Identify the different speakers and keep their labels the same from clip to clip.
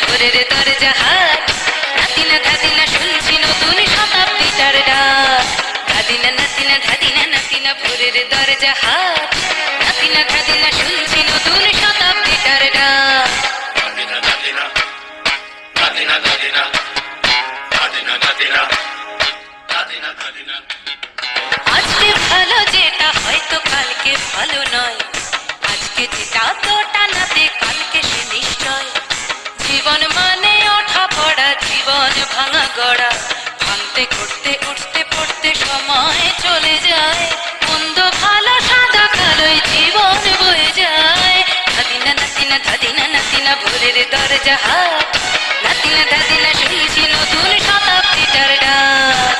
Speaker 1: ভোরের দরজা হাট, ধাদিনা ধাদিনা শুনছি নতুন শতাব্দীটার ডাক। ধাদিনা নাতিনা ধাদিনা নাতিনা ভোরের দরজা হাট, ধাদিনা ধাদিনা শুনছি নতুন শতাব্দীটার ডাক। আজকে ভালো যেটা হয়তো কালকে ভালো নয়, আজকে যেটা তো টানাতে কালকে সে নিশ্চয়। জীবন মানে ওঠা পড়া, জীবন ভাঙা গড়া, ভাঙতে ঘুরতে উঠতে পড়তে সময় চলে যায়। মন্দ ভালো সাদা কালোই জীবন বয়ে যায়। ধাদিনা নাতিনা ধাদিনা নাতিনা ভোরের দরজা হাট, নাতিনা ধাদিনা শুনছি নতুন শতাব্দীটার ডাক।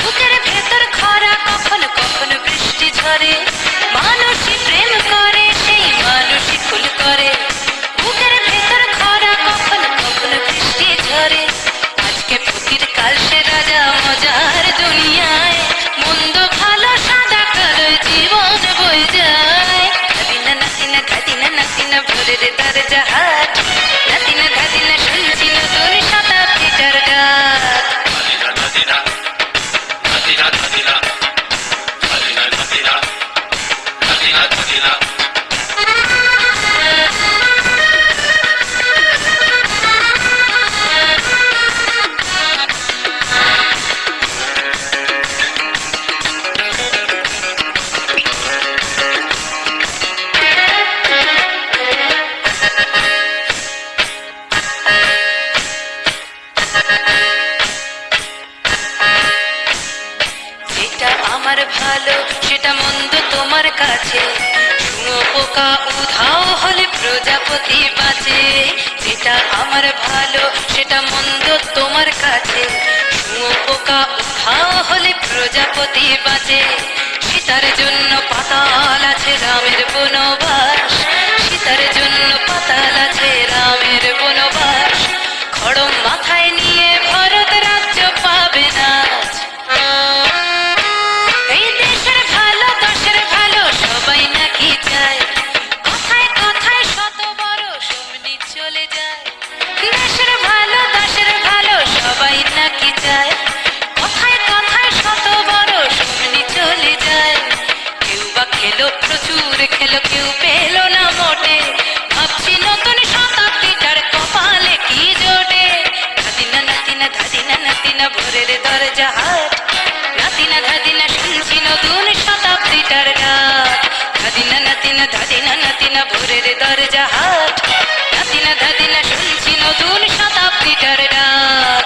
Speaker 1: বুকের ভেতর খরা কখনো কখনো বৃষ্টি ঝরে, মানুষই প্রেম করে সেই মানুষই ফুল করে। বুকের ভেতর খরা কখনো কখনো বৃষ্টি ঝরে, আজকে ফকির কাল সে রাজা মজার দুনিয়ায়। মন্দ ভালো সাদা কালো জীবন বয়ে যায়। ধাদিনা নাতিনা ধাদিনা নাতিনা ভোরের দরজা হাট, নাতিনা ধাদিনা শুনছি নতুন শতাব্দীটার ডাক। আমার ভালো সেটা মন্দ তোমার কাছে, শুঁয়োপোকা উধাও হলে প্রজাপতি বাঁচে। যেটা আমার ভালো সেটা মন্দ তোমার কাছে, শুঁয়োপোকা উধাও হলে প্রজাপতি বাঁচে। সীতার জন্য পাতাল আছে রামের বনবাস, সীতার জন্য পাতাল আছে রামের বনবাস। খড়ম মাথায় নিয়ে ভরত রাজ্য পাবে না। সবাই নাকি চায় কথায় কথায় শত বড় সমনি চলে যায়। দেশের ভালো দেশের ভালো সবাই নাকি চায় কথায় কথায় শত বড় সমনি চলে যায়। কেউ বা খেলো প্রচুর খেলো, কেউ পেল না মোটে। ভাবছি নতুন শতাব্দীটার কপালে কি জোটে। ধাদিনা নাতিনা ধাদিনা নাতিনা ভোরের দরজা হাট, নাতিনা ধাদিনা শুনছি নতুন শতাব্দীটার ডাক। ধাদিনা নাতিনা ধাদিনা নাতিনা ভোরের দরজা হাট, নাতিনা ধাদিনা শুনছি নতুন শতাব্দীটার ডাক।